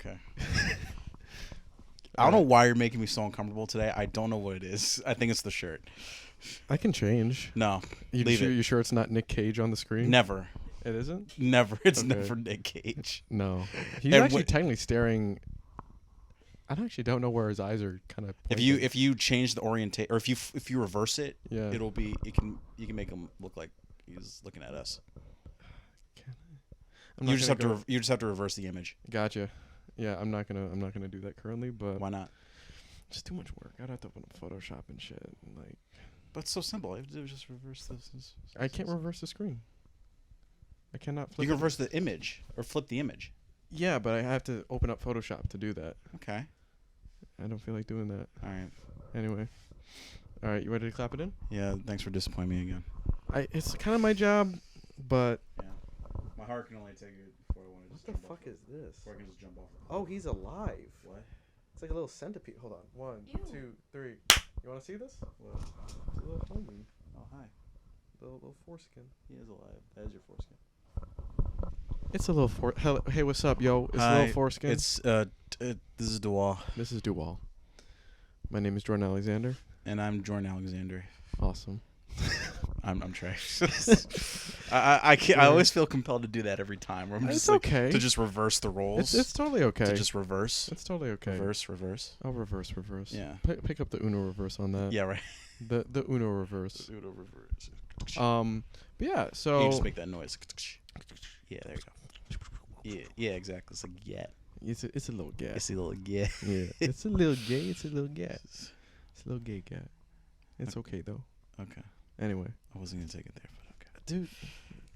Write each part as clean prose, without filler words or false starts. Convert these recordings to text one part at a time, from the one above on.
Okay. I don't know why you're making me so uncomfortable today. I don't know what it is. I think it's the shirt. I can change. No, leave You it. sure it's not Nick Cage on the screen? Never. It isn't? Never. It's Okay. never Nick Cage. No. He's And actually technically staring. I actually don't know where his eyes are kind of pointing. If you change the orientation, or if you reverse it, Yeah. it'll be you can make him look like he's looking at us. You just have to reverse the image. Gotcha. Yeah, I'm not gonna do that currently, but Why not? just too much work. I'd have to open up Photoshop and shit. And like, But it's so simple. All you have to do is just reverse this. I can't reverse the screen. I cannot flip. You can reverse the image or flip the image. Yeah, but I have to open up Photoshop to do that. Okay. I don't feel like doing that. All right. Anyway. All right, you ready to clap it in? Yeah. Thanks for disappointing me again. It's kind of my job, but Yeah. My heart can only take it before I want to just. what the fuck is this? Before I can just jump off. Oh, he's alive. What? It's like a little centipede. Hold on. 1, Ew. 2, 3. You want to see this? What? It's a little homie. Oh hi. Little foreskin. He is alive. That is your foreskin. It's a little Hey, what's up, yo? It's a Hi. little foreskin. It's this is Dueal, This is Dueal. My name is Jordan Alexander. and I'm Jordan Alexander. Awesome. I'm Trey. I can't. I always feel compelled to do that every time. Where I'm It's just like, okay. to just reverse the roles. It's totally okay. To just reverse. It's totally okay. Reverse. I'll reverse. Yeah. Pick up the Uno reverse on that. Yeah. Right. The Uno reverse. Pseudo reverse. But yeah. So You just make that noise. Yeah. There you go. Yeah. Exactly. It's like yeah. it's a little gay. It's a little yeah. Yeah. It's a little gay. It's a little gay. It's a little gay cat. It's okay though. Okay. Anyway, I wasn't gonna take it there, but okay. dude.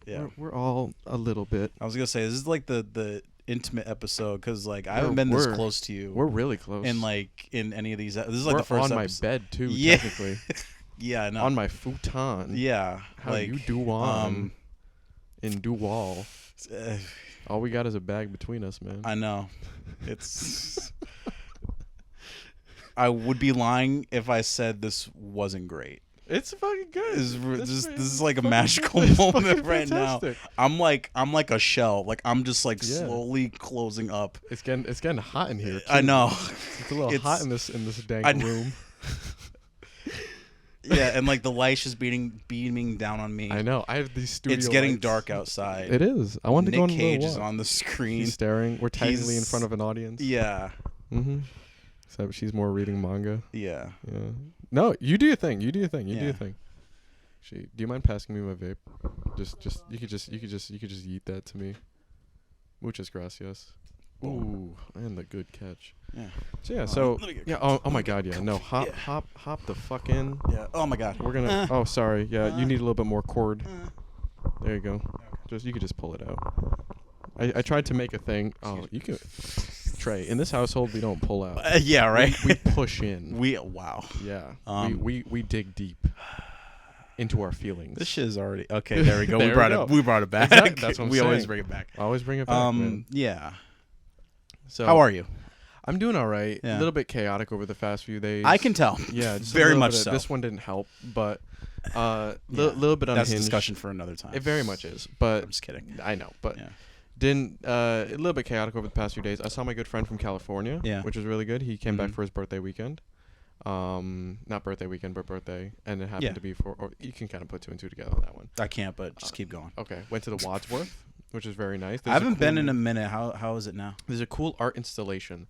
Yeah. We're all a little bit. I was gonna say this is like the intimate episode because like I haven't been this close to you. We're really close. in like in any of these. This is like we're the first on my episode. bed too. Yeah. Technically. Yeah, I know. On my futon. Yeah, How like you do on in Dual. uh, All we got is a bag between us, man. I know. It's. I would be lying if I said this wasn't great. It's fucking good. This is like a fucking magical it's moment fucking right fantastic. now. I'm like a shell. Like I'm just like Yeah. slowly closing up. It's getting hot in here. Too. I know. It's a little hot in this dang I know. room. Yeah, and like the light's just beaming down on me. I know. I have these studio. It's getting lights. dark outside. It is. I want to go on Nick a little Cage is walk. on the screen. He's staring. We're technically in He's- front of an audience. Yeah. Mm-hmm. Except she's more reading manga. Yeah. Yeah. No, you do your thing. You do your Yeah. thing. Do you mind passing me my vape? Just you could just yeet that to me. Muchas gracias. Ooh, and the good catch. Yeah. So yeah, Let me get yeah. Oh my God, yeah. No, hop the fuck in. Yeah. Oh my God. We're gonna. Oh, sorry. Yeah, you need a little bit more cord. Uh, There you go. You could just pull it out. I tried to make a thing. Oh, you can. Trey, in this household, we don't pull out. yeah. Right. We push in. Wow. Yeah. Um, We dig deep into our feelings. This shit is already okay. There we go. There we brought we it. go. We brought it back. Exactly, that's what I'm we always saying. bring it back. Always bring it back, man. Yeah. So How are you? I'm doing all right. Yeah. A little bit chaotic over the past few days. I can tell. Yeah, just a very little much bit of- so. This one didn't help, but Yeah. little bit unhinged. That's a discussion for another time. It very much is, but I'm just kidding. I know, but Yeah. didn't a little bit chaotic over the past few days. I saw my good friend from California, Yeah. which was really good. He came back Mhm. for his birthday weekend. Not birthday weekend, but birthday, and it happened Yeah. to be for. Or you can kind of put two and two together on that one. I can't, but just keep going. Okay, went to the Wadsworth, which is very nice. I haven't been in a minute. How is it now? There's a cool art installation,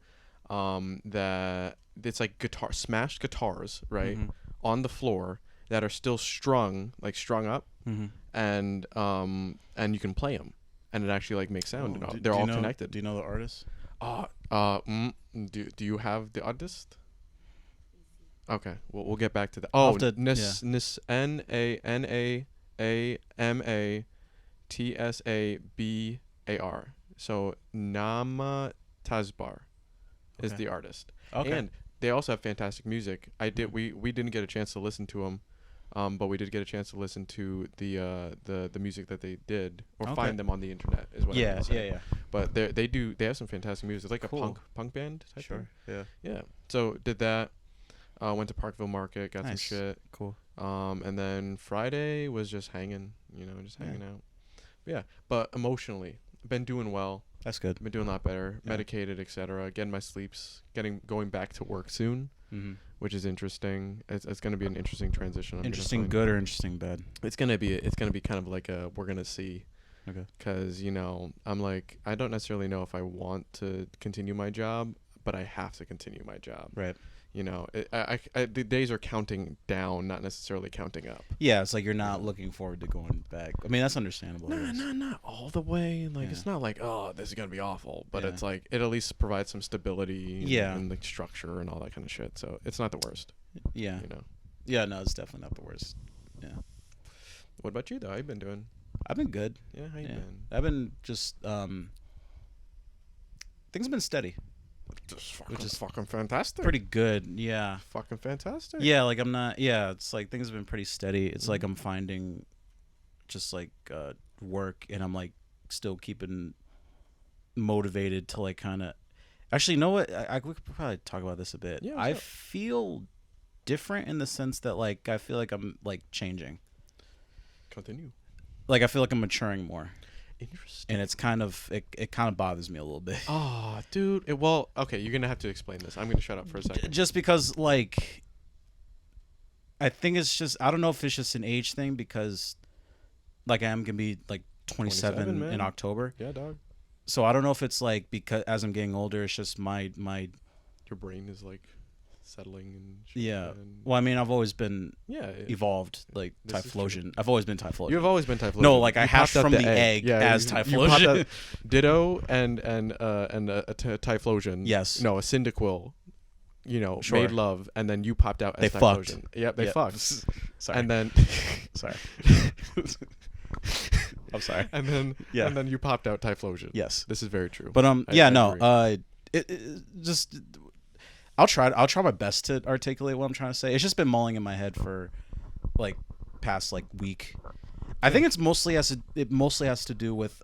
that it's like smashed guitars, right, Mhm. on the floor that are still strung up, Mm-hmm. and you can play them, and it actually like makes sound. And all, do they're you all know- connected. Do you know the artist? Do you have the artist? Okay, we'll get back to that. I'll Oh, have to- Namatasbar. So Nama Tazbar is Okay. the artist. Okay. And they also have fantastic music. We didn't get a chance to listen to them, but we did get a chance to listen to the music that they did, or Okay. find them on the internet. Is what I yeah. meant to say. Yeah. But they have some fantastic music. It's like Cool. a punk band type thing. Yeah. Yeah. So did that. Went to Parkville Market, got some Nice. shit. Cool. And then Friday was just hanging, just hanging out. But yeah. But emotionally, been doing well. That's good. Been doing a lot better. Yeah. Medicated, etc. Getting my sleeps. Going back to work soon, Mm-hmm. which is interesting. It's going to be an interesting transition. Interesting good or interesting bad? It's gonna be kind of like a we're gonna see. Okay. Because I'm like, I don't necessarily know if I want to continue my job, but I have to continue my job. Right. The days are counting down, not necessarily counting up. Yeah, it's like you're not looking forward to going back. I mean, that's understandable. Not all the way. Like, it's not like, oh, this is gonna be awful, but it's like it at least provides some stability. And like structure and all that kind of shit. So it's not the worst. Yeah. Yeah, no, it's definitely not the worst. Yeah. What about you though? How you been doing? I've been good. Yeah, how you been? I've been just things have been steady. Which is fucking fantastic. Pretty good, yeah. Fucking fantastic. Yeah, like it's like things have been pretty steady. It's like I'm finding just like work, and I'm like still keeping motivated to like kind of. Actually, you know what? We could probably talk about this a bit. Yeah, I feel different in the sense that like I feel like I'm like changing. Continue. Like I feel like I'm maturing more. Interesting. And it's kind of it kind of bothers me a little bit. Oh, dude. Okay, you're gonna have to explain this. I'm gonna shut up for a second. Just because, like, I think it's just I don't know if it's just an age thing because, like, I am gonna be like 27 in October. Yeah, dog. So I don't know if it's like because as I'm getting older, it's just my your brain is like settling and shit. Yeah. Well, I mean, I've always been evolved like This is true. Typhlosion. I've always been Typhlosion. You've always been Typhlosion. No, like I You hatched popped out from the egg as you Typhlosion. popped out Ditto and a Typhlosion. Yes. No, a Cyndaquil. Sure. Made love, and then you popped out as They Typhlosion. fucked. Yep, they fucked. Sorry. And then sorry. I'm sorry. And then you popped out Typhlosion. Yes. This is very true. But I agree. it just I'll try my best to articulate what I'm trying to say. It's just been mulling in my head for like past like week. I think it mostly has to do with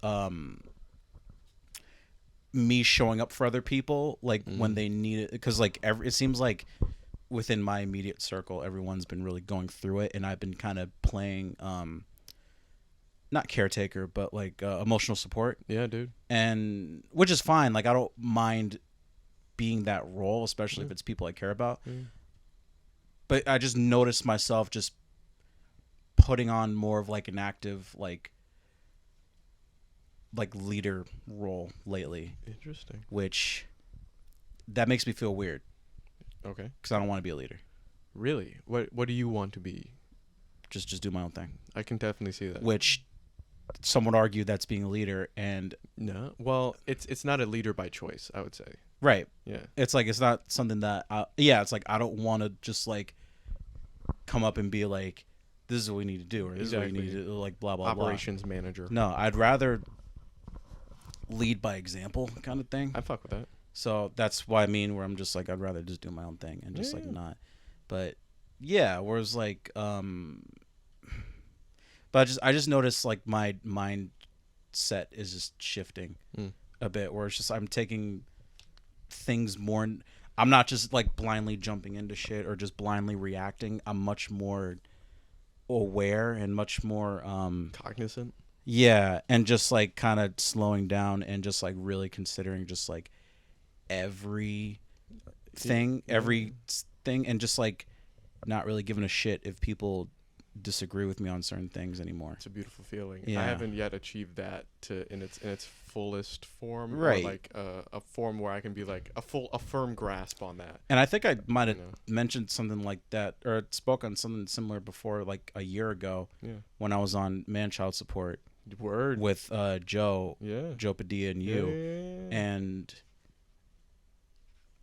me showing up for other people like when they need it, because like it seems like within my immediate circle everyone's been really going through it, and I've been kind of playing not caretaker but like emotional support. Yeah, dude. And which is fine. Like I don't mind being that role, especially if it's people I care about. But I just noticed myself just putting on more of like an active like leader role lately. Interesting. Which that makes me feel weird. Okay. Because I don't want to be a leader. Really? What do you want to be? Just do my own thing. I can definitely see that. Which some would argue that's being a leader, and no. Well, it's not a leader by choice, I would say. Right. Yeah. It's like it's not something that it's like I don't want to just like come up and be like, this is what we need to do, or this is what we need to do, like blah blah Operations blah. manager. No, I'd rather lead by example kind of thing. I fuck with that. So that's why where I'm just like I'd rather just do my own thing and just like not. But yeah, whereas like but I just noticed like my mindset is just shifting a bit, where it's just I'm taking things more. I'm not just like blindly jumping into shit or just blindly reacting. I'm much more aware and much more cognizant. Yeah, and just like kind of slowing down and just like really considering just like everything, and just like not really giving a shit if people disagree with me on certain things anymore. It's a beautiful feeling. Yeah. I haven't yet achieved that in its fullest form, right? Or like a form where I can be like a firm grasp on that. And I think I might have mentioned something like that, or spoke on something similar before, like a year ago. Yeah. When I was on man-child support. Word. With Joe. Yeah. Joe Padilla and you. Yeah. And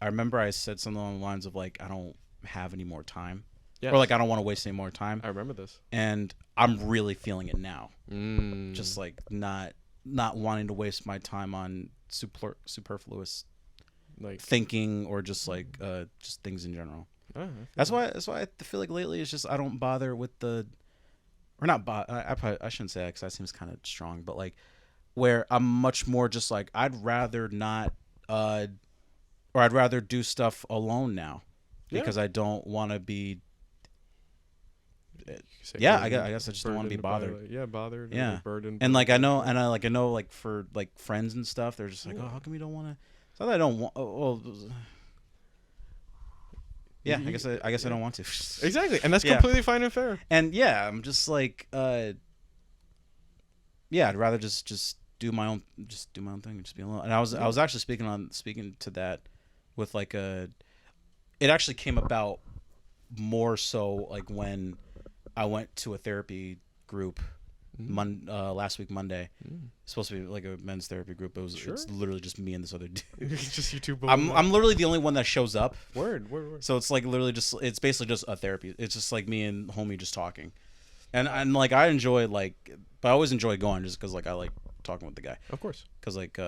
I remember I said something along the lines of like, I don't have any more time. Yes. Or like I don't want to waste any more time. I remember this. And I'm really feeling it now. Just like not wanting to waste my time on superfluous like thinking or just like just things in general. That's why I feel like lately it's just I don't bother with the, or not I shouldn't say that because that seems kind of strong, but like where I'm much more just like I'd rather not or I'd rather do stuff alone now because I don't want to be yeah, I guess I just don't want to be bothered. Bothered. Yeah, like burdened. And like I know like for like friends and stuff, they're just like, oh, how come you don't want to? It's not that I don't want. Yeah, I guess I don't want to. Exactly, and that's completely fine and fair. And yeah, I'm just like, yeah, I'd rather just do my own thing and just be alone. And I was actually speaking to that with like it actually came about more so like when I went to a therapy group last week Monday. It's supposed to be like a men's therapy group. It's literally just me and this other dude. It's just you two. I'm literally the only one that shows up. Word. So it's like literally it's basically just a therapy. It's just like me and homie just talking. And like I enjoy but I always enjoy going just because like I like talking with the guy. Of course. Because like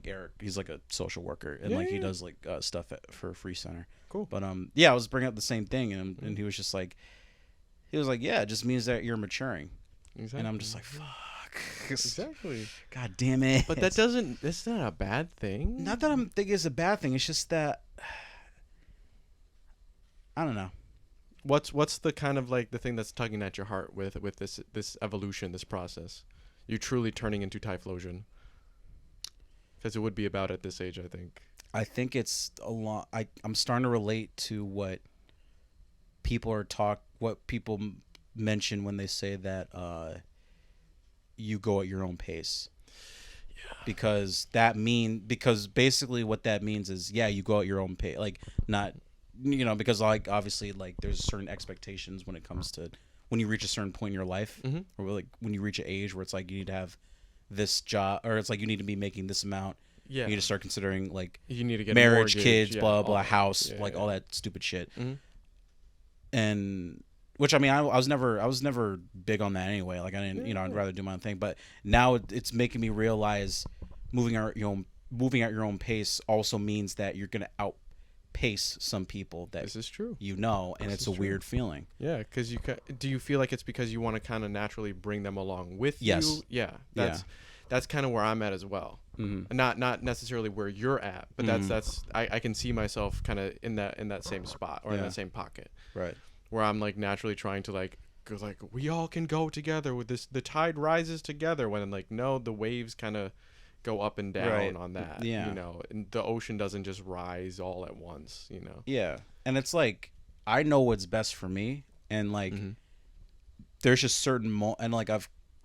Eric, he's like a social worker and he does like stuff for a free center. Cool. But I was bringing up the same thing and he was just like, yeah, it just means that you're maturing. Exactly. And I'm just like, fuck. Exactly. God damn it. But that's not a bad thing. Not that I'm thinking it's a bad thing. It's just that I don't know. What's the kind of like the thing that's tugging at your heart with this evolution, this process? You truly turning into Typhlosion. Because it would be about at this age, I think. I think it's a lot. I'm starting to relate to what people mention when they say that you go at your own pace. Yeah. Because basically what that means is you go at your own pace. Like not because like obviously like there's certain expectations when it comes to when you reach a certain point in your life or like when you reach an age where it's like you need to have this job or it's like you need to be making this amount. Yeah. You need to start considering like you need to get marriage, mortgage, kids, blah blah, house, all that stupid shit. And which I mean, I was never big on that anyway. Like I didn't, I'd rather do my own thing. But now it's making me realize moving at your own pace also means that you're gonna outpace some people that this is true. And it's a weird feeling. Yeah, because do you feel like it's because you want to kind of naturally bring them along with you? Yeah, that's kind of where I'm at as well. Mm-hmm. Not necessarily where you're at, but that's I can see myself kind of in that same spot or in that same pocket. Right. Where I'm like naturally trying to like go like we all can go together with this. The tide rises together. When I'm like no, the waves kind of go up and down on that. Yeah. And the ocean doesn't just rise all at once. Yeah, and it's like I know what's best for me, and like there's just certain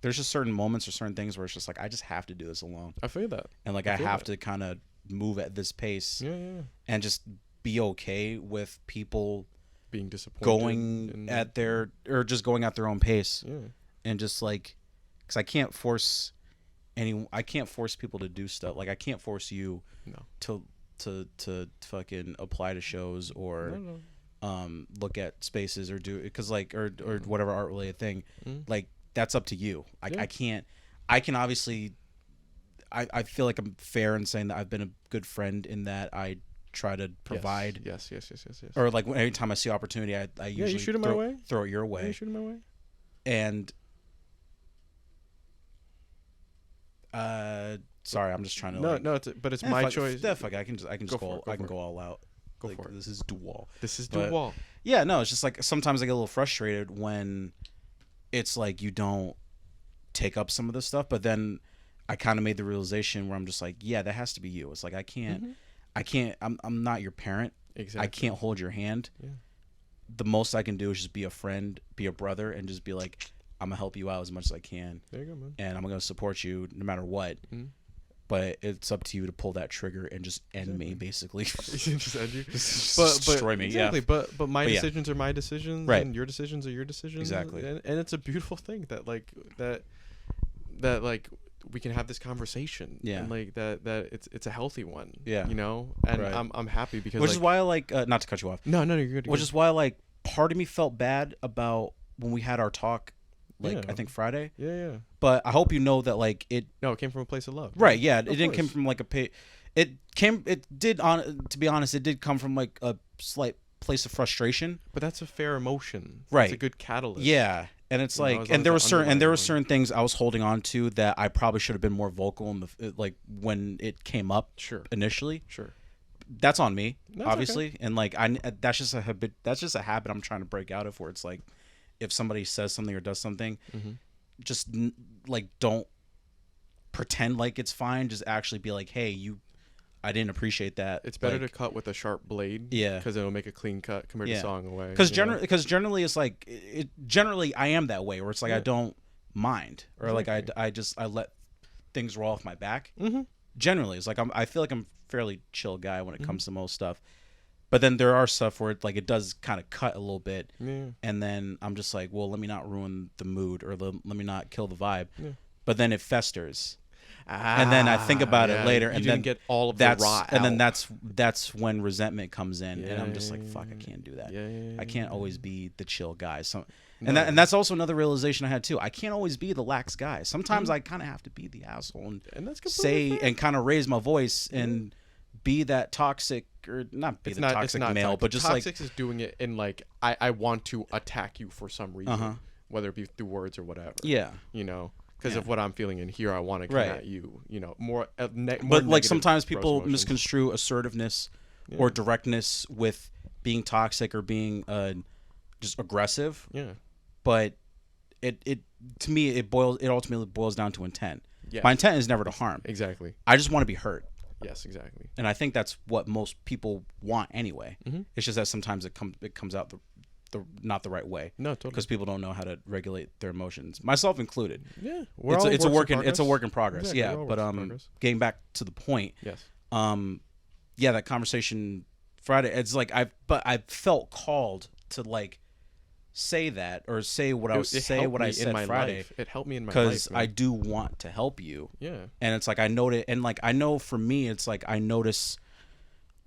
there's just certain moments or certain things where it's just like I just have to do this alone. I feel that, and like I have to kind of move at this pace. And just be okay with people being disappointed, going at their own pace, and just like, because I can't force people to do stuff. Like I can't force you to fucking apply to shows or look at spaces or do because like or whatever art related thing. Like that's up to you. I can't. I can obviously. I feel like I'm fair in saying that I've been a good friend in that I try to provide. Yes. Or like every time I see opportunity, I usually you shoot it my way. Throw it your way. Yeah, you shoot it my way. And sorry, I'm just trying to but it's my choice. Fuck, I can just go all out. Go for it. This is Dueal. Dueal. Yeah, no, it's just like sometimes I get a little frustrated when it's like you don't take up some of this stuff, but then I kind of made the realization where I'm just like, yeah, that has to be you. It's like I can't. I'm not your parent. Exactly. I can't hold your hand. Yeah. The most I can do is just be a friend, be a brother, and just be like, I'm gonna help you out as much as I can. There you go, man. And I'm gonna support you no matter what. But it's up to you to pull that trigger and just end me, basically. Just end you. But destroy me. Exactly. Yeah. But my decisions are my decisions, right? And your decisions are your decisions. Exactly. And it's a beautiful thing that we can have this conversation. Yeah. And like that it's a healthy one. Yeah. And I'm happy because which is why I like not to cut you off. No, you're good. Which is why like part of me felt bad about when we had our talk. I think Friday. Yeah. But I hope you know that like it. No, it came from a place of love. Right. Yeah. It didn't come from like a to be honest, it did come from like a slight place of frustration. But that's a fair emotion. Right. It's a good catalyst. Yeah. And it's like, and there were certain things I was holding on to that I probably should have been more vocal in the when it came up. Sure. Initially. Sure. That's on me, that's obviously, okay. and like that's just a habit I'm trying to break out of, where it's like, if somebody says something or does something, just like don't pretend like it's fine. Just actually be like, hey, I didn't appreciate that. It's better to cut with a sharp blade. Yeah. Because it'll make a clean cut compared to sawing away. Because generally it's like, generally I am that way where it's like I don't mind. Or like I let things roll off my back. Generally, it's like I feel like I'm a fairly chill guy when it comes to most stuff. But then there are stuff where it does kind of cut a little bit. Yeah. And then I'm just like, well, let me not ruin the mood or let me not kill the vibe. Yeah. But then it festers. And then I think about it later, and then get all of the raw and then that's when resentment comes in, and I'm just like, fuck, I can't do that. I can't always be the chill guy. And that's also another realization I had too. I can't always be the lax guy. Sometimes I kind of have to be the asshole and that's say and kind of raise my voice and be that toxic or not be toxic male, toxic. But just toxic is doing it in like I want to attack you for some reason, whether it be through words or whatever. Yeah, because of what I'm feeling in here, I want to come at you. More but like sometimes people misconstrue assertiveness or directness with being toxic or being just aggressive. Yeah. But it to me it ultimately boils down to intent. Yeah. My intent is never to harm. Exactly. I just want to be hurt. Yes, exactly. And I think that's what most people want anyway. It's just that sometimes it comes out the not the right way. No, totally. Because people don't know how to regulate their emotions, myself included. Yeah, it's a work in progress. Exactly, yeah, but getting back to the point. Yes. Yeah, that conversation Friday. It's like I felt called to like say that or say what I said Friday. It helped me in my life because I do want to help you. Yeah. And it's like I noted, and like I know for me, it's like I notice.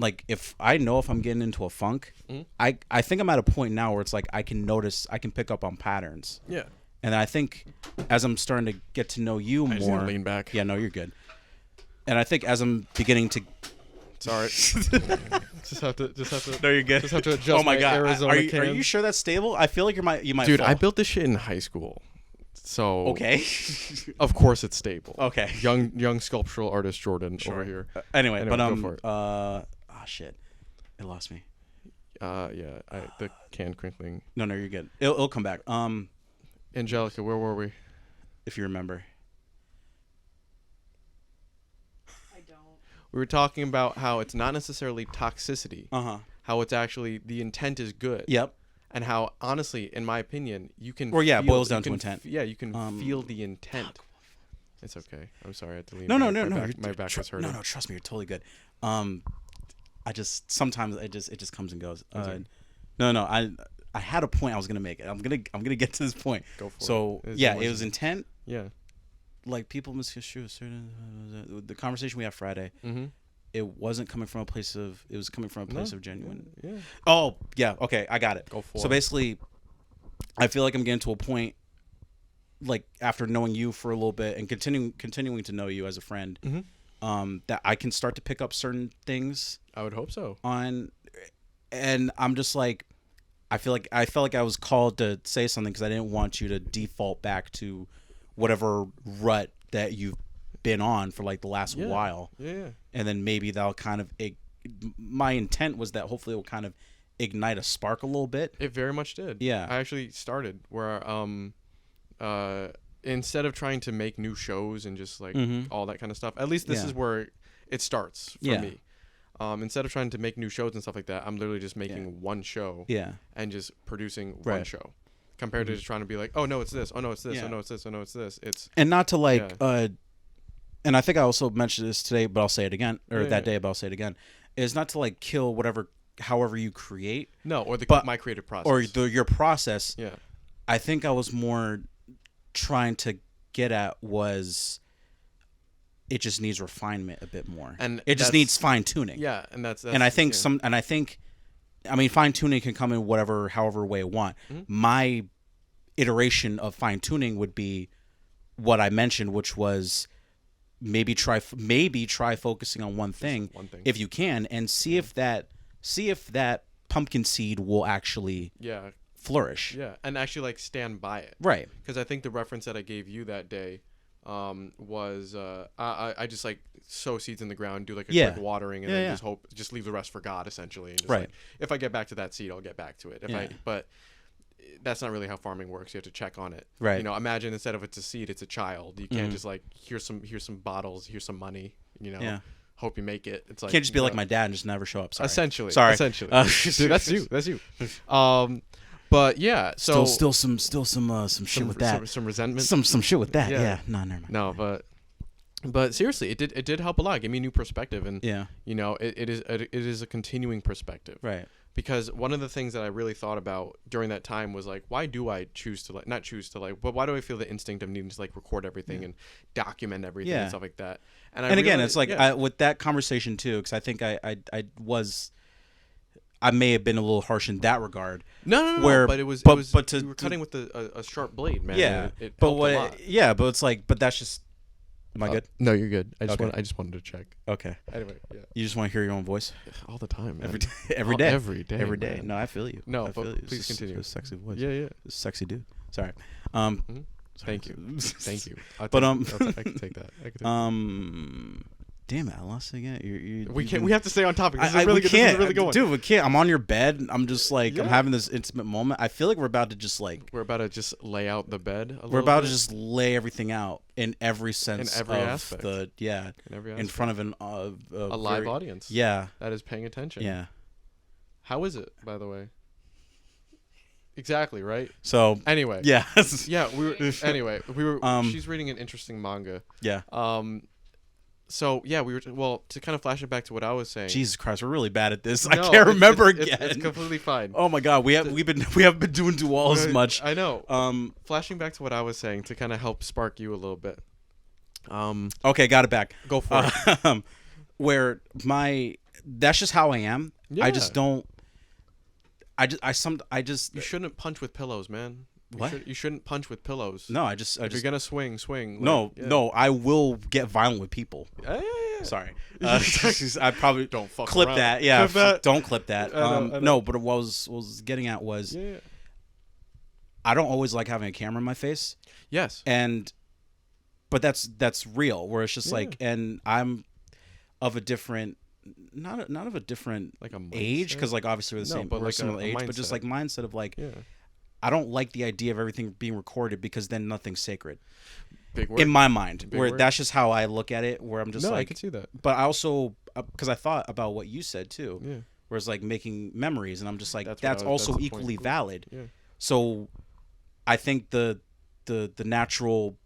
Like if I'm getting into a funk, I think I'm at a point now where it's like I can pick up on patterns. Yeah. And I think as I'm starting to get to know you more, lean back. Yeah, no, you're good. And I think as I'm beginning to, sorry, just have to. No, you're good. Just have to adjust. Oh my god, are you sure that's stable? I feel like you might. Dude, fall. I built this shit in high school. So okay, of course it's stable. Okay, young sculptural artist Jordan over here. Anyway, but go for it. Shit, it lost me. The can crinkling. No, you're good. It'll come back. Angelica, where were we? If you remember. I don't. We were talking about how it's not necessarily toxicity. How it's actually the intent is good. Yep. And how, honestly, in my opinion, you can. Well, yeah, it boils down to intent. You can feel the intent. It's okay. I'm sorry, I had to leave. No. My back was hurting. No, trust me, you're totally good. I just sometimes it just comes and goes. No. I had a point I was gonna make. I'm gonna get to this point. Go for it. So yeah, it was intent. Yeah. Like people misconstrue the conversation we had Friday. It wasn't coming from a place of. It was coming from a place of genuine. Yeah. Oh yeah. Okay, I got it. Go for it. So basically, I feel like I'm getting to a point. Like after knowing you for a little bit and continuing to know you as a friend, that I can start to pick up certain things. I would hope so. And I'm just like, I felt like I was called to say something because I didn't want you to default back to whatever rut that you've been on for like the last while. Yeah. And then maybe that'll kind of. My intent was that hopefully it will kind of ignite a spark a little bit. It very much did. Yeah. I actually started where instead of trying to make new shows and just like all that kind of stuff, at least this is where it starts for me. Instead of trying to make new shows and stuff like that, I'm literally just making one show and just producing one show compared to just trying to be like, oh no, it's this. Oh no, it's this. Oh no, it's this. Oh no, it's this. And not to like, and I think I also mentioned this today, but I'll say it again, or that day, but I'll say it again, is not to like kill however you create. No, or my creative process. Or your process. Yeah. I think I was more trying to get at was it just needs refinement a bit more, and it just needs fine tuning. Yeah, and that's and I think fine tuning can come in however way you want. My iteration of fine tuning would be what I mentioned, which was maybe try focusing on one thing if you can, and see if that pumpkin seed will actually flourish. Yeah, and actually like stand by it. Right. Because I think the reference that I gave you that day was I just like sow seeds in the ground, do like a quick watering, and then just leave the rest for God essentially. And just like, if I get back to that seed, I'll get back to it. But that's not really how farming works. You have to check on it. Right. You know, imagine instead of it's a seed, it's a child. You can't just like here's some bottles, here's some money. You know. Yeah. Hope you make it. It's like can't just be like my dad and just never show up. Sorry. Essentially. Dude, that's you. That's you. But yeah, so still some shit with that. Some resentment. Some shit with that. Yeah. No, never mind. No, but seriously, it did help a lot. It gave me a new perspective, and you know, it is a continuing perspective. Right. Because one of the things that I really thought about during that time was like, why do I choose to not choose to but why do I feel the instinct of needing to like record everything and document everything and stuff like that? And again, it's like with that conversation too, because I think I may have been a little harsh in that regard. No. But you were cutting with a sharp blade, man. Yeah. It helped a lot. But it's like, but that's just. Am I good? No, you're good. I just wanted to check. Okay. Anyway, yeah. You just want to hear your own voice all the time, man. Every day. Man. No, I feel you. No, but please continue. It's a sexy voice. Yeah. It's a sexy dude. Sorry. Thank you. I can take that. Damn it! I lost it again. We have to stay on topic. This is really good. This is really good one. Dude, we can't. I'm on your bed. I'm just like I'm having this intimate moment. I feel like we're about to just lay out the bed. We're about to just lay everything out in every sense, in every aspect. In front of a live audience. Yeah, that is paying attention. Yeah. How is it, by the way? Exactly, right? So anyway, yes. Yeah, we were she's reading an interesting manga. Yeah. So yeah, we were to kind of flash it back to what I was saying. Jesus Christ, we're really bad at this. I can't remember again. It's completely fine. Oh my God, we haven't been doing Dueal as much. I know. Flashing back to what I was saying to kind of help spark you a little bit. Okay, got it back. Go for it. That's just how I am. Yeah. I just don't. You shouldn't punch with pillows, man. What? You shouldn't punch with pillows. No, if you're gonna swing. No, I will get violent with people. Yeah. Sorry, I probably don't fuck clip around. that. Yeah, clip that. Don't clip that. I know. No, but what I was getting at was, I don't always like having a camera in my face. Yes, but that's real. Where it's just like, and I'm of a different. Not of a different like a age, because like obviously we're the same, but we're like similar age, but just like mindset of like. Yeah. I don't like the idea of everything being recorded because then nothing's sacred. Big word. In my mind, that's just how I look at it. Where I'm just I can see that. But I also, because I thought about what you said too, where it's like making memories, and I'm just like that's also equally valid. Yeah. So, I think the natural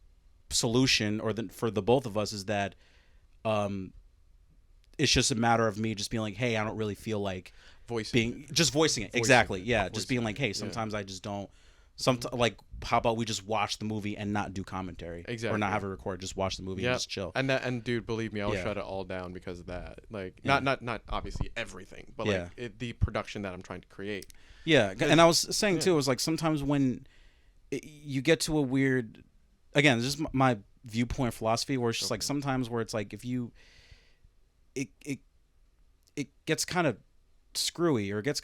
solution, for the both of us, is that, it's just a matter of me just being like, hey, I don't really feel like. Voicing it. Exactly. Yeah. Just being like, hey, sometimes I just don't. Like, how about we just watch the movie and not do commentary? Exactly. Or not have it record. Just watch the movie and just chill. And dude, believe me, I'll shut it all down because of that. Like, not obviously everything, but like the production that I'm trying to create. Yeah. And I was saying too, it was like sometimes when you get to a weird, again, this is my viewpoint philosophy, where it's just like sometimes where it's like if you, it gets kind of screwy, or it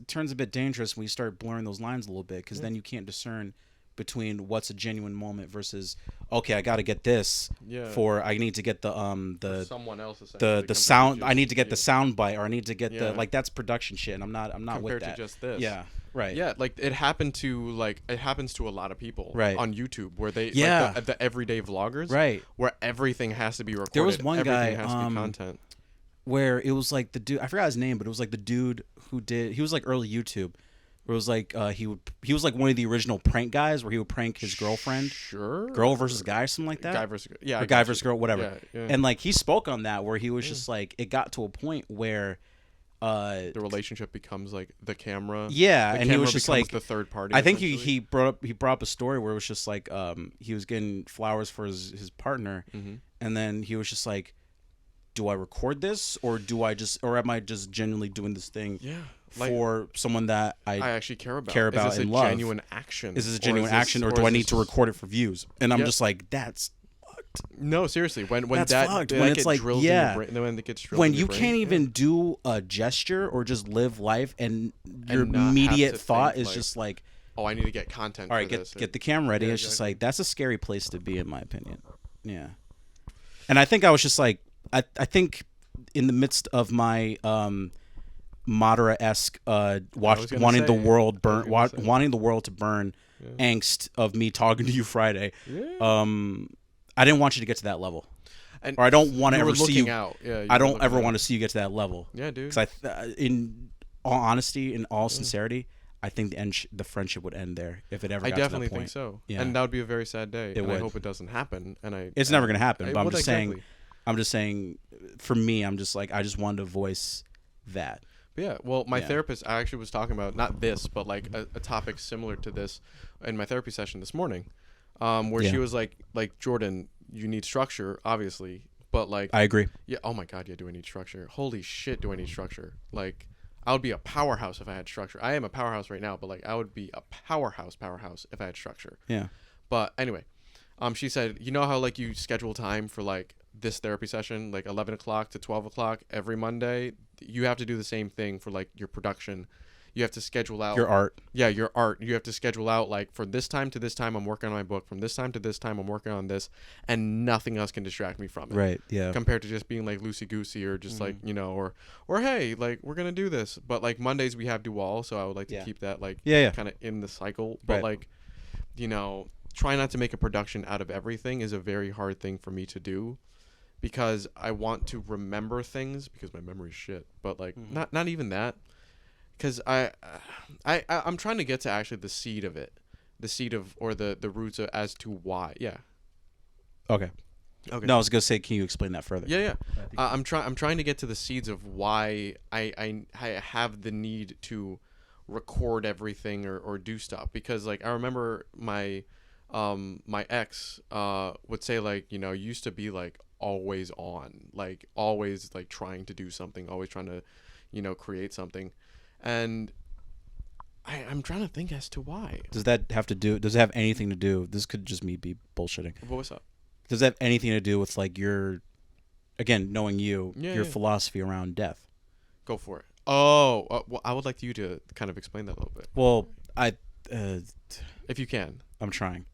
turns a bit dangerous when you start blurring those lines a little bit, because then you can't discern between what's a genuine moment versus I got to get this for I need to get the someone else the sound I need to get the sound bite, or I need to get the like that's production shit, and I'm not compared with that. To just this. Right. Yeah, like it happens to a lot of people on YouTube, where they like the everyday vloggers, right, where everything has to be recorded. There was one guy has to be content. Where it was like the dude, I forgot his name, but it was like the dude he was like early YouTube, where it was like he was like one of the original prank guys, where he would prank his girlfriend, girl versus guy or something like that, guy versus girl, whatever. And like he spoke on that, where he was just like, it got to a point where the relationship becomes like the camera, and he was just like the third party. I think he brought up a story where it was just like he was getting flowers for his partner, and then he was just like, do I record this, or am I just genuinely doing this thing for someone that I actually care about and love? Genuine action? Is this a genuine action, or do I need to record it for views? And I'm just like, that's fucked. No, seriously. When that's that fucked. When it's like when it gets drilled when in you your brain, can't even do a gesture or just live life, and your immediate thought is just like, oh, I need to get content. All right, get the camera ready. It's exactly. just like, that's a scary place to be, in my opinion. Yeah, and I think I was just like. I think in the midst of my Madara-esque wanting the world to burn angst of me talking to you Friday. I didn't want you to get to that level. Or I don't want to ever see you out. Yeah, I don't ever want to see you get to that level. Yeah, dude. Because in all honesty, in all sincerity, I think the friendship would end there if it ever got to that point. I definitely think so. Yeah. And that would be a very sad day. I hope it doesn't happen. It's never going to happen. But I'm just saying, for me, I'm just like, I just wanted to voice that. But yeah. Well, my therapist, I actually was talking about not this, but like a topic similar to this in my therapy session this morning, where she was like Jordan, you need structure, obviously, but like I agree. Yeah. Oh my God. Yeah. Do I need structure? Holy shit. Do I need structure? Like, I would be a powerhouse if I had structure. I am a powerhouse right now, but like I would be a powerhouse if I had structure. Yeah. But anyway, she said, you know how like you schedule time for like this therapy session, like 11 o'clock to 12 o'clock every Monday. You have to do the same thing for like your production. You have to schedule out your art. Yeah, your art. You have to schedule out like for this time to this time I'm working on my book. From this time to this time I'm working on this, and nothing else can distract me from it. Right. Yeah. Compared to just being like loosey goosey or just like, you know, or hey, like we're gonna do this. But like Mondays we have Dueal, so I would like to keep that like kind of in the cycle. But like, you know, try not to make a production out of everything is a very hard thing for me to do. Because I want to remember things because my memory's shit. But like not even that. Because I'm trying to get to actually the seed of it, or the roots of, as to why. Yeah. Okay. No, I was gonna say, can you explain that further? Yeah. I'm trying to get to the seeds of why I have the need to record everything or do stuff, because like I remember my ex would say like, you know, used to be like always on, like always like trying to do something, always trying to, you know, create something. And I'm trying to think as to why. Does it have anything to do? This could just me be bullshitting. What's up? Does that have anything to do with like your, again, knowing your philosophy around death? Go for it. Oh, well, I would like you to kind of explain that a little bit. Well, if you can. I'm trying.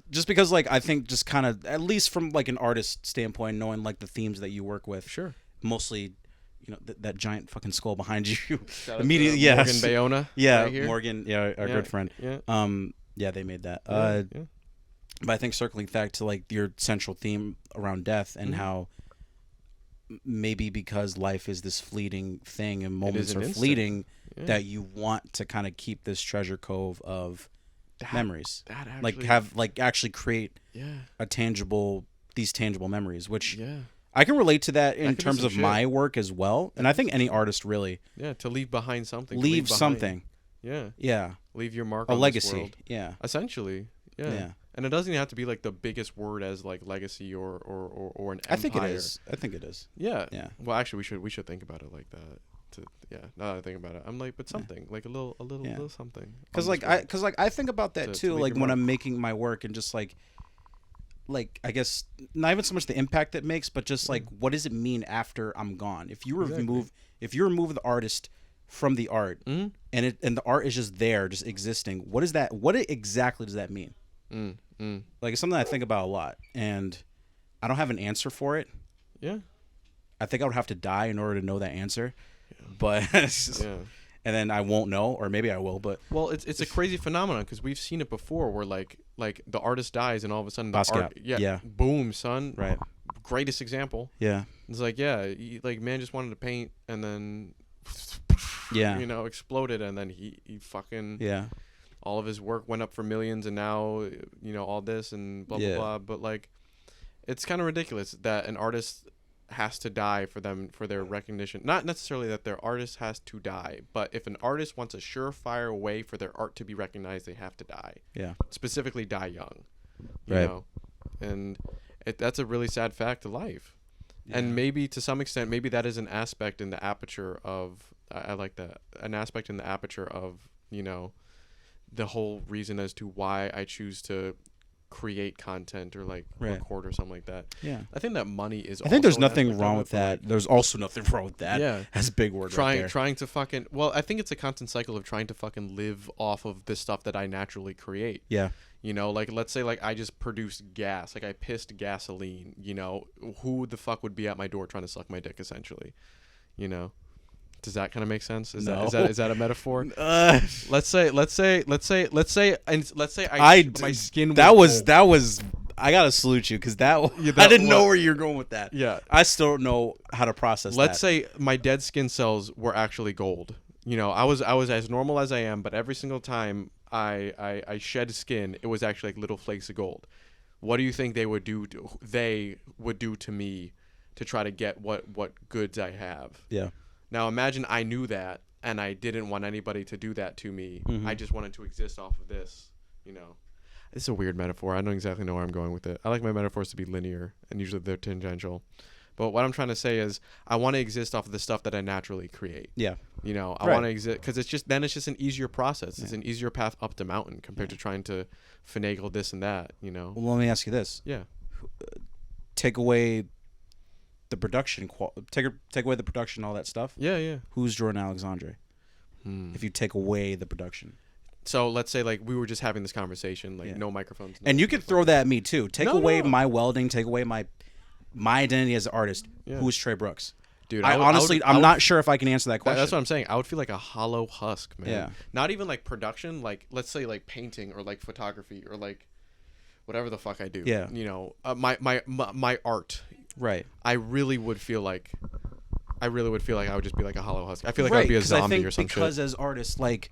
Just because like I think just kind of, at least from like an artist standpoint, knowing like the themes that you work with. Sure. Mostly, you know, that giant fucking skull behind you. Immediately, yeah. Morgan Bayona. Yeah, right Morgan. Yeah, our good friend. Yeah. Yeah, they made that. Yeah. But I think circling back to like your central theme around death and how maybe because life is this fleeting thing and moments are fleeting, that you want to kind of keep this treasure cove of memories. That actually, actually create these tangible memories, which. Yeah. I can relate to that in terms of my work as well. And I think any artist really. Yeah, to leave behind something. Leave something. Yeah. Yeah. Leave your mark on this legacy. World. Yeah. Essentially. Yeah. And it doesn't even have to be like the biggest word as like legacy or an empire. I think it is. Yeah. Yeah. Well, actually, we should think about it like that. Now that I think about it, I'm like, but something like a little something. Because I think about that too. Like when I'm making my work and just like I guess not even so much the impact it makes, but just like what does it mean after I'm gone? If you remove the artist from the art and the art is just there, just existing, what exactly does that mean? Like it's something I think about a lot, and I don't have an answer for it. Yeah, I think I would have to die in order to know that answer, but and then I won't know, or maybe I will. But it's a crazy phenomenon because we've seen it before, where like the artist dies and all of a sudden the art, boom, son, right, greatest example. Yeah, it's like like man just wanted to paint and then you know, exploded, and then he fucking all of his work went up for millions, and now you know all this and blah blah blah. But like, it's kind of ridiculous that an artist has to die for their recognition. Not necessarily that their artist has to die, but if an artist wants a surefire way for their art to be recognized, they have to die. Yeah. Specifically, die young. You right. know? And that's a really sad fact of life. Yeah. And maybe to some extent, maybe that is an aspect in the aperture of. I like that, an aspect in the aperture of, you know, the whole reason as to why I choose to create content or like record or something like that. Yeah, I think that money is. I think there's nothing wrong with that. There's also nothing wrong with that. Yeah, that's a big word. Trying to fucking. Well, I think it's a constant cycle of trying to fucking live off of the stuff that I naturally create. Yeah. You know, like let's say like I just produced gas, like I pissed gasoline. You know, who the fuck would be at my door trying to suck my dick? Essentially, you know. Does that kind of make sense? Is No. that a metaphor? Let's say my skin. That was. I gotta salute you because I didn't know where you're going with that. Yeah, I still don't know how to process. Let's say my dead skin cells were actually gold. You know, I was as normal as I am, but every single time I shed skin, it was actually like little flakes of gold. What do you think they would do to me to try to get what goods I have? Yeah. Now imagine I knew that and I didn't want anybody to do that to me. Mm-hmm. I just wanted to exist off of this, you know. It's a weird metaphor. I don't exactly know where I'm going with it. I like my metaphors to be linear and usually they're tangential. But what I'm trying to say is I want to exist off of the stuff that I naturally create. Yeah. You know, I want to exist because it's just an easier process. It's an easier path up the mountain compared to trying to finagle this and that, you know. Well, let me ask you this. Yeah. Take away the production, take away the production, all that stuff. Yeah, yeah. Who's Jordan Alexandre? If you take away the production. So let's say like we were just having this conversation, like no microphones. No and you could throw that at me too. Take away my welding, take away my identity as an artist. Who's Trey Brooks? Dude, I'm not sure if I can answer that question. That's what I'm saying. I would feel like a hollow husk, man. Yeah. Not even like production, like let's say like painting or like photography or like whatever the fuck I do. Yeah. You know, my art. Right. I really would feel like I would just be like a hollow husk. I feel like I would be a zombie or some shit. Because as artists, like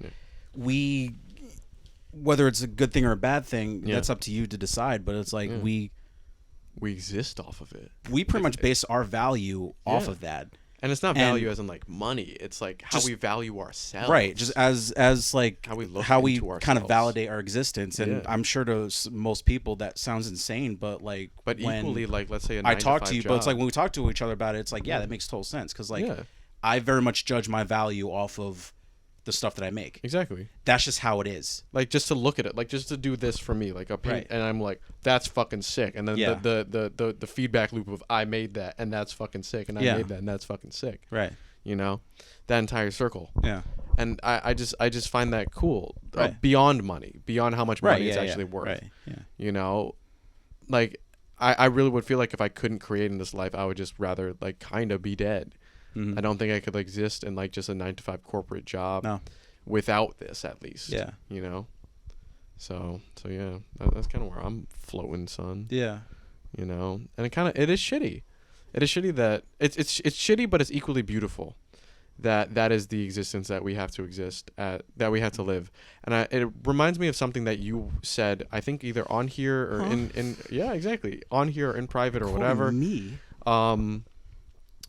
we, whether it's a good thing or a bad thing, that's up to you to decide. But it's like we exist off of it. We pretty much base our value off of that. And it's not value as in like money. It's like how we value ourselves. Right. Just as like how we kind of validate our existence. And I'm sure to most people that sounds insane, but like equally like let's say I talk to you, but it's like when we talk to each other about it, it's like that makes total sense because like I very much judge my value off of the stuff that I make. Exactly. That's just how it is. Like just to look at it, like just to do this for me, like a paint, and I'm like, that's fucking sick. And then the feedback loop of I made that and that's fucking sick, and I made that and that's fucking sick. Right. You know, that entire circle. Yeah. And I just find that cool. Beyond money, beyond how much money it's actually worth. Right. Yeah. You know, like I really would feel like if I couldn't create in this life, I would just rather like kind of be dead. I don't think I could exist in like just a 9-to-5 corporate job without this, at least. Yeah. You know? So yeah, that's kind of where I'm floating, son. Yeah. You know? And it is shitty. It is shitty that it's shitty, but it's equally beautiful that is the existence that we have to exist at, that we have to live. And it reminds me of something that you said, I think either on here or in yeah, exactly. On here or in private or whatever. Me.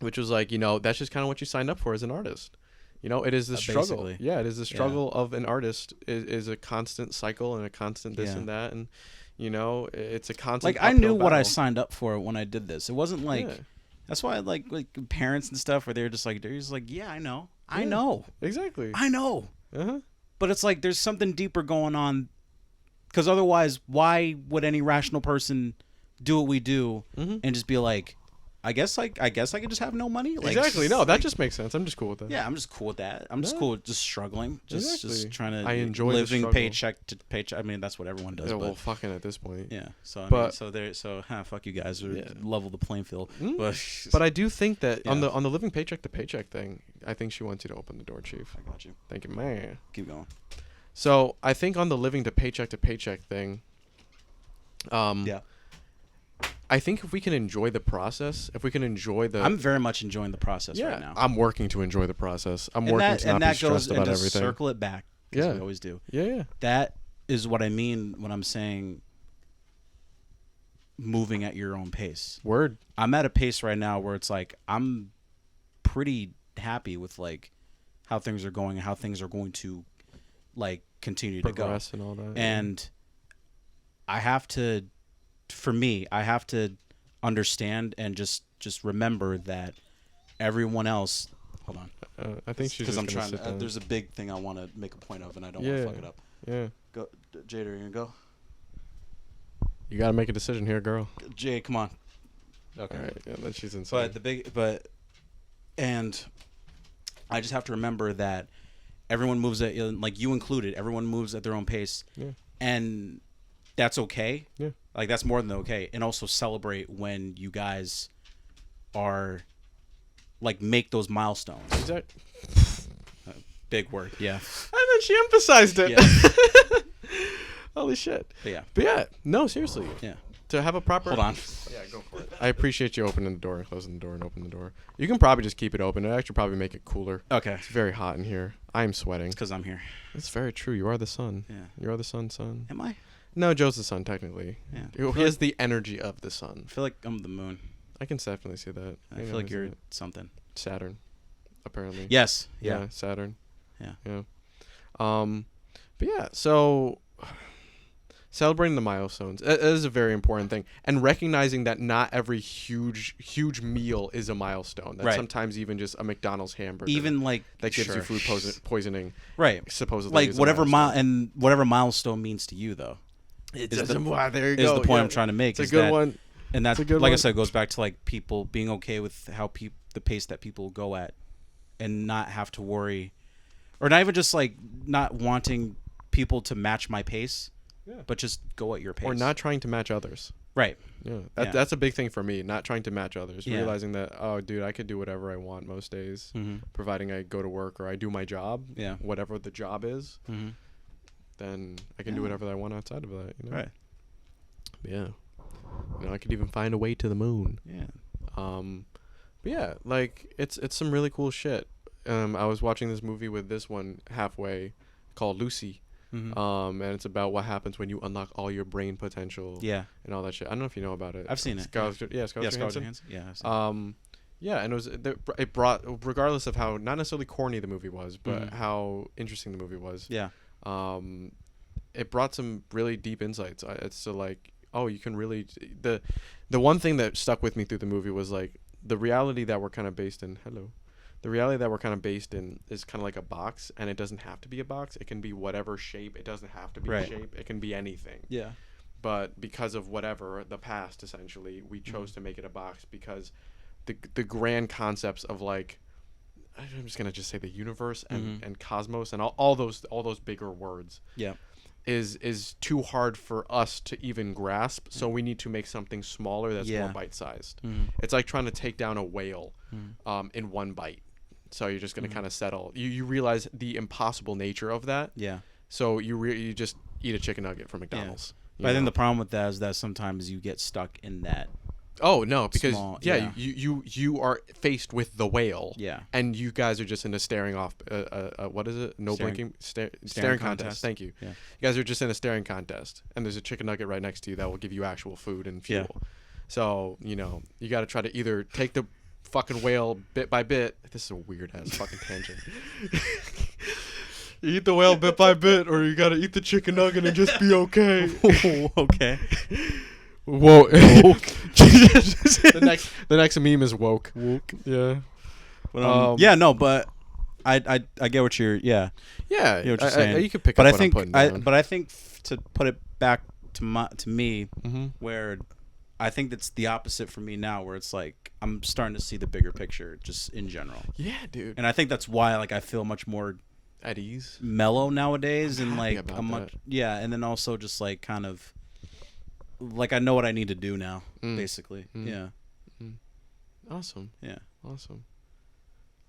Which was like, you know, that's just kind of what you signed up for as an artist. You know, it is the struggle. Basically. Yeah, it is the struggle of an artist is a constant cycle and a constant this and that. And, you know, it's a constant like I knew what I signed up for when I did this. It wasn't like, that's why I like parents and stuff where they're just like, yeah, I know. I know. Exactly. I know. But it's like there's something deeper going on because otherwise, why would any rational person do what we do and just be like, I guess I could just have no money. Like, exactly. No, that just makes sense. I'm just cool with that. Yeah, I'm just cool with that. I'm just cool with just struggling. Just trying to. I enjoy living paycheck to paycheck. I mean, that's what everyone does. Yeah, well, fucking at this point. Yeah. So fuck you guys. Level the playing field. But I do think that on the living paycheck to paycheck thing, I think she wants you to open the door, Chief. I got you. Thank you, man. Keep going. So I think on the living to paycheck thing. I think if we can enjoy the process, if we can enjoy the... I'm very much enjoying the process right now. I'm working to enjoy the process. I'm working to not be stressed about everything. Circle it back, as we always do. Yeah. That is what I mean when I'm saying moving at your own pace. Word. I'm at a pace right now where it's like I'm pretty happy with like how things are going and how things are going to like continue to go. Progress and all that. And I have to... For me, I have to understand and just remember that everyone else. Hold on. I think she's because I'm trying to. There's a big thing I want to make a point of, and I don't want to fuck it up. Yeah. Go, Jade. Are you gonna go? You gotta make a decision here, girl. Jade, come on. Okay. All right. Yeah, then she's inside. And I just have to remember that everyone moves at, like you included. Everyone moves at their own pace. Yeah. And that's okay. Yeah. Like, that's more than okay. And also celebrate when you guys are like make those milestones. Exactly. Big word. Yeah. And then she emphasized it. Yeah. Holy shit. But yeah, no, seriously. Yeah. To have a proper... Hold on. Yeah, go for it. I appreciate you opening the door and closing the door and opening the door. You can probably just keep it open. It actually probably make it cooler. Okay. It's very hot in here. I'm sweating. It's because I'm here. That's very true. You are the sun. Yeah. You are the sun, son. Am I? No, Joe's the sun, technically. Yeah. He has the energy of the sun. I feel like I'm the moon. I can definitely see that. I feel like you're something. Saturn, apparently. Yes. Yeah, Saturn. Yeah. Yeah. But yeah, so celebrating the milestones is a very important thing, and recognizing that not every huge meal is a milestone. That sometimes even just a McDonald's hamburger, even like that gives you food poisoning, right? Supposedly, like whatever milestone means to you, though. There you go. Is the point I'm trying to make? It's a good one. And that's like I said, goes back to like people being okay with how the pace that people go at, and not have to worry, or not even just like not wanting people to match my pace, but just go at your pace, or not trying to match others. Right. Yeah. That's a big thing for me. Not trying to match others. Realizing that, oh, dude, I could do whatever I want most days, providing I go to work or I do my job. Yeah. Whatever the job is, then I can do whatever I want outside of that. You know? Right. Yeah. You know, I could even find a way to the moon. Yeah. But yeah, like it's some really cool shit. I was watching this movie with this one halfway called Lucy. And it's about what happens when you unlock all your brain potential. Yeah. And all that shit. I don't know if you know about it. I've seen it. Scarlett Johansson. Yeah. I've seen yeah, and it brought, regardless of how not necessarily corny the movie was, but how interesting the movie was. Yeah. It brought some really deep insights. It's to like, oh, you can really the one thing that stuck with me through the movie was like the reality that we're kind of based in. The reality that we're kind of based in is kind of like a box, and it doesn't have to be a box. It can be whatever shape. It doesn't have to be a shape. It can be anything. Yeah. But because of whatever, the past, essentially, we chose to make it a box because the grand concepts of like, I'm just going to just say the universe and cosmos and all those bigger words. Yeah. Is too hard for us to even grasp, so we need to make something smaller that's more bite-sized. It's like trying to take down a whale in one bite. So you're just going to kind of settle. You realize the impossible nature of that. Yeah. So you just eat a chicken nugget from McDonald's. Yeah. But I think the problem with that is that sometimes you get stuck in that. Oh no, because you are faced with the whale. Yeah. And you guys are just in a staring off. What is it? Staring contest. Thank you. Yeah. You guys are just in a staring contest, and there's a chicken nugget right next to you that will give you actual food and fuel. Yeah. So you got to try to either take the fucking whale bit by bit. This is a weird ass fucking tangent. You eat the whale bit by bit, or you got to eat the chicken nugget and just be okay. Okay. Woke. the next meme is woke. Yeah. But, but I get what you're. Yeah. Yeah. You know what you're saying. You can pick up what I'm putting down. But I think to put it back to me, where I think that's the opposite for me now, where it's like I'm starting to see the bigger picture just in general. Yeah, dude. And I think that's why like I feel much more at ease, mellow nowadays, and like I'm much and then also just like kind of like I know what I need to do now, basically. Yeah. Awesome. Yeah. Awesome.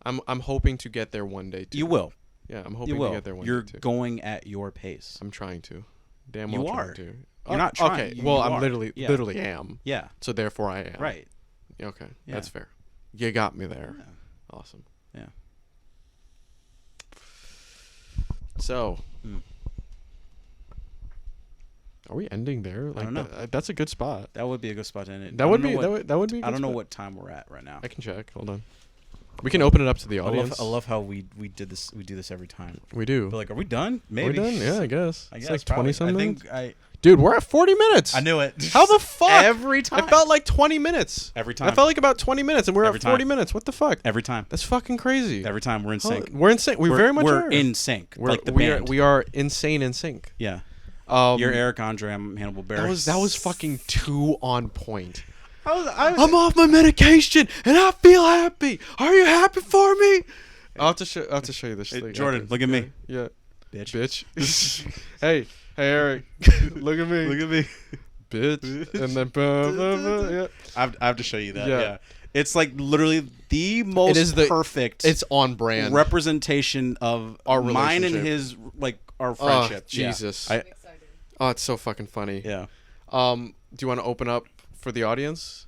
I'm hoping to get there one day too. You will. Yeah, I'm hoping to get there one day too. You're going at your pace. I'm trying to. Damn well trying to. You're not trying. Okay. Well, I'm literally am. Yeah. So therefore I am. Right. Okay. Yeah. That's fair. You got me there. Yeah. Awesome. Yeah. So, are we ending there? Like, I don't know. That's a good spot. That would be a good spot to end it. That would be a good I don't know what time we're at right now. I can check. Hold on. We can open it up to the audience. I love how we do this. We do this every time. We do. But like, are we done? Maybe. We're done? Yeah, I guess. It's like 20-something. Dude, we're at 40 minutes. I knew it. How the fuck? Every time. I felt like 20 minutes. Every time. I felt like about 20 minutes, and we're at 40 minutes. What the fuck? Every time. That's fucking crazy. Every time. We're in sync. We're in sync. We're very much We're in sync. Like the band. We are insane in sync. Yeah. You're Eric Andre. I'm Hannibal Barris. That was fucking too on point. I'm off my medication, and I feel happy. Are you happy for me? I'll have to show you this thing. Jordan, look at me. Yeah. Bitch. Hey, Eric. Look at me. Look at me. Bitch. And then, yeah. I have to show you that. Yeah. It's like literally the most perfect. It's on brand representation of our mine and his, like our friendship. Oh, Jesus. I'm excited. Oh, it's so fucking funny. Yeah. Do you want to open up for the audience?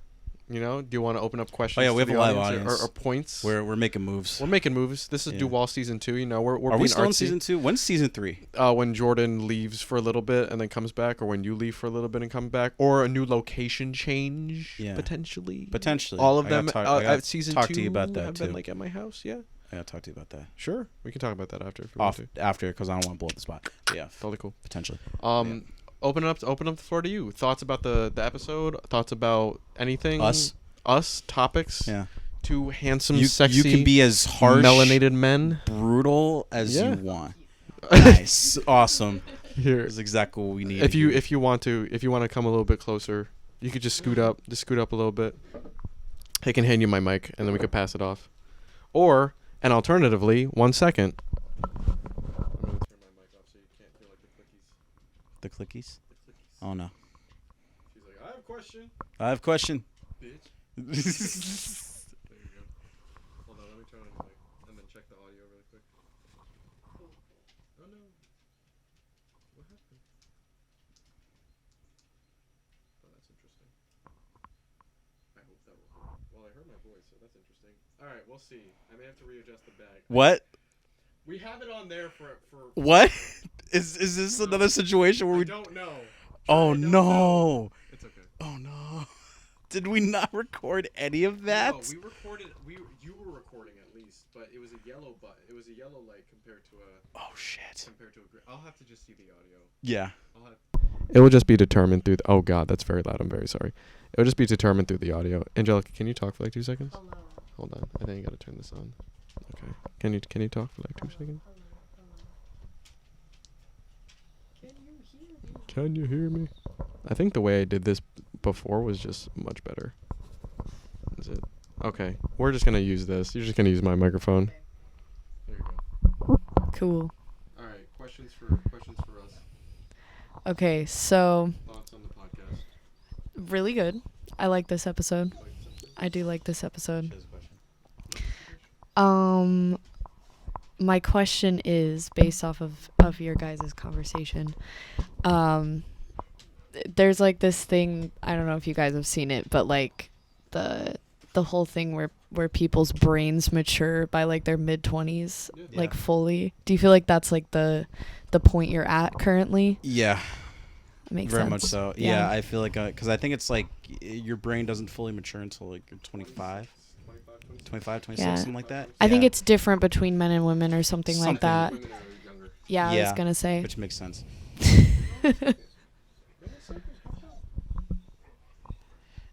You know, do you want to open up questions? Oh yeah, we have a live audience or points. We're making moves. We're making moves. This is Dueal season 2. You know, we're Are we being still in artsy. season 2? When's season 3? When Jordan leaves for a little bit and then comes back, or when you leave for a little bit and come back, or a new location change potentially. Potentially. All of them at season 2. Talk to you about that I've too. been like at my house. Yeah. I gotta talk to you about that. Sure, we can talk about that after. If we want to. After, because I don't want to blow up the spot. But yeah, totally cool. Potentially. Open up the floor to you. Thoughts about the episode? Thoughts about anything? Us topics. Yeah. Two handsome, sexy. You can be as harsh, melanated men, brutal as you want. Nice, awesome. Here is exactly what we need. If you want to come a little bit closer, you could just scoot up a little bit. I can hand you my mic, and then we could pass it off. Or, and alternatively, 1 second. I'm gonna turn my mic off so you can't hear like the clickies. Oh no. She's like, I have a question. Bitch. There you go. Hold on, let me turn on your mic and then check the audio really quick. Oh no. What happened? Oh, that's interesting. I hope that will work. Well, I heard my voice, so that's interesting. Alright, we'll see. I may have to readjust the bag. What? We have it on there for What? Is this another situation where we don't know. Oh no. It's okay. Oh no. Did we not record any of that? No, we recorded. You were recording at least, but it was a yellow button. It was a yellow light compared to a. Oh shit. Compared to a green. I'll have to just see the audio. Yeah. It will just be determined through. Oh god, that's very loud. I'm very sorry. It will just be determined through the audio. Angelica, can you talk for like 2 seconds? Hello. Hold on. I think you gotta turn this on. Okay. Can you talk for like 2 seconds? Can you hear me? I think the way I did this before was just much better. Is it? Okay. We're just gonna use this. You're just gonna use my microphone. There you go. Cool. All right. Questions for us. Okay, so Thoughts on the podcast? really good. I like this episode. I do like this episode. My question is based off of your guys' conversation. There's like this thing, I don't know if you guys have seen it, but like the whole thing where people's brains mature by like their mid-20s, like fully. Do you feel like that's like the point you're at currently? Yeah. Makes very sense. much so. Yeah, I feel like because I think it's like your brain doesn't fully mature until like you're 25, 26, something like that. I think it's different between men and women or something like that. Yeah, I was gonna say. Which makes sense.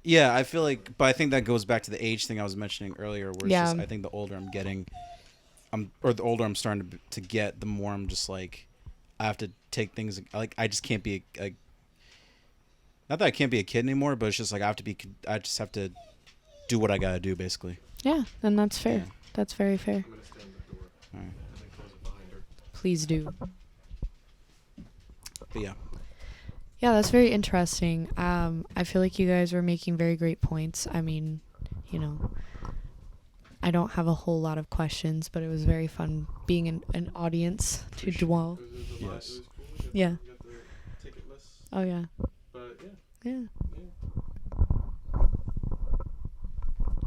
Yeah, I feel like, but I think that goes back to the age thing I was mentioning earlier, where it's just, I think the older I'm getting, the older I'm starting to get, the more I'm just like, I have to take things like I just can't be not that I can't be a kid anymore, but it's just like I just have to do what I gotta do, basically. Yeah, and that's fair. Yeah. That's very fair. I'm gonna stand at the door. All right. And then close it behind her. Please do. But yeah. Yeah, that's very interesting. I feel like you guys were making very great points. I mean, you know, I don't have a whole lot of questions, but it was very fun being an audience to Dueal. Yes. Yeah. We got the ticket list. Oh yeah. But Yeah.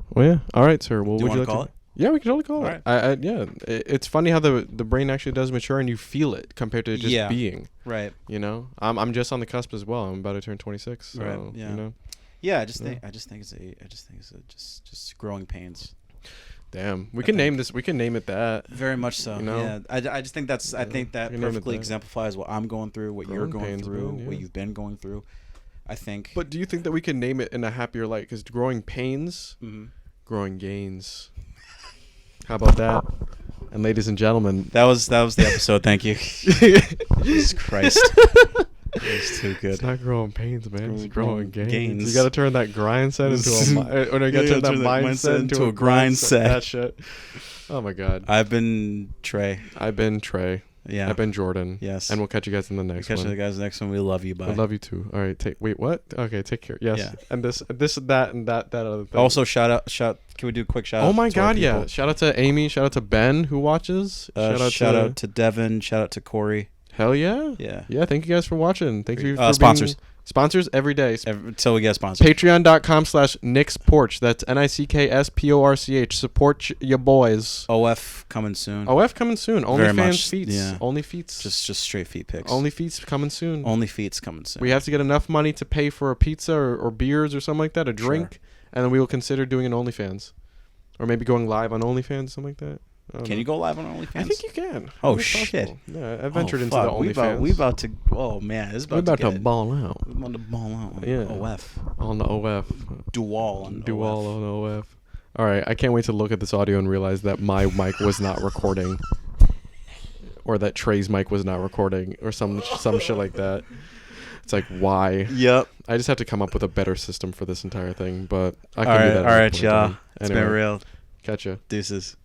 Well, yeah. All right, sir. Well, Do you would you want to like call it? Yeah, we can totally call All it. Yeah. It's funny how the brain actually does mature and you feel it compared to just being. Right. You know, I'm just on the cusp as well. I'm about to turn 26. So, right. Yeah. You know. Yeah. I just think it's just growing pains. Damn. We can name this. We can name it that. Very much so. You know? Yeah. I just think that's. I think that perfectly exemplifies what I'm going through, what you're going through, man, what you've been going through. I think. But do you think that we can name it in a happier light? Because growing pains, growing gains. How about that? And ladies and gentlemen, that was the episode. Thank you. Jesus Christ. It's too good. It's not growing pains, man. It's growing gains. gains. You got to turn that grind set into a or you got to turn that mindset into a grind set. That shit. Oh my god. I've been Trey. I've been Trey. Yeah. I've been Jordan. Yes. And we'll catch you guys in the next one. Catch you guys in the next one. We love you. Bye. I love you too. All right. Wait, what? Okay, take care. Yes. Yeah. And this, that, and that other thing. Also, shout out. Can we do a quick shout out? Oh my God, yeah. Shout out to Amy. Shout out to Ben who watches. Shout out to Devin. Shout out to Corey. Hell yeah. Yeah. Yeah. Thank you guys for watching. Thank you for sponsors. Sponsors every day. Until we get sponsors. Patreon.com/NicksPorch. That's NickSporch. Support your boys. OF coming soon. OnlyFans feats. Yeah. Only feats. Just straight feet pics. Only feats coming soon. Only feats coming soon. We have to get enough money to pay for a pizza or beers or something like that, a drink, sure. And then we will consider doing an OnlyFans. Or maybe going live on OnlyFans, something like that. Can you go live on OnlyFans? I think you can. Oh, shit. Yeah, I ventured into the OnlyFans. We about to. Oh, man. This is about to ball out. We're about to ball out on OF. On the OF. Dual on OF. All right. I can't wait to look at this audio and realize that my mic was not recording. Or that Trey's mic was not recording. Or some shit like that. It's like, why? Yep. I just have to come up with a better system for this entire thing. But I can do that. All right, y'all. It's been real. Catch ya. Deuces.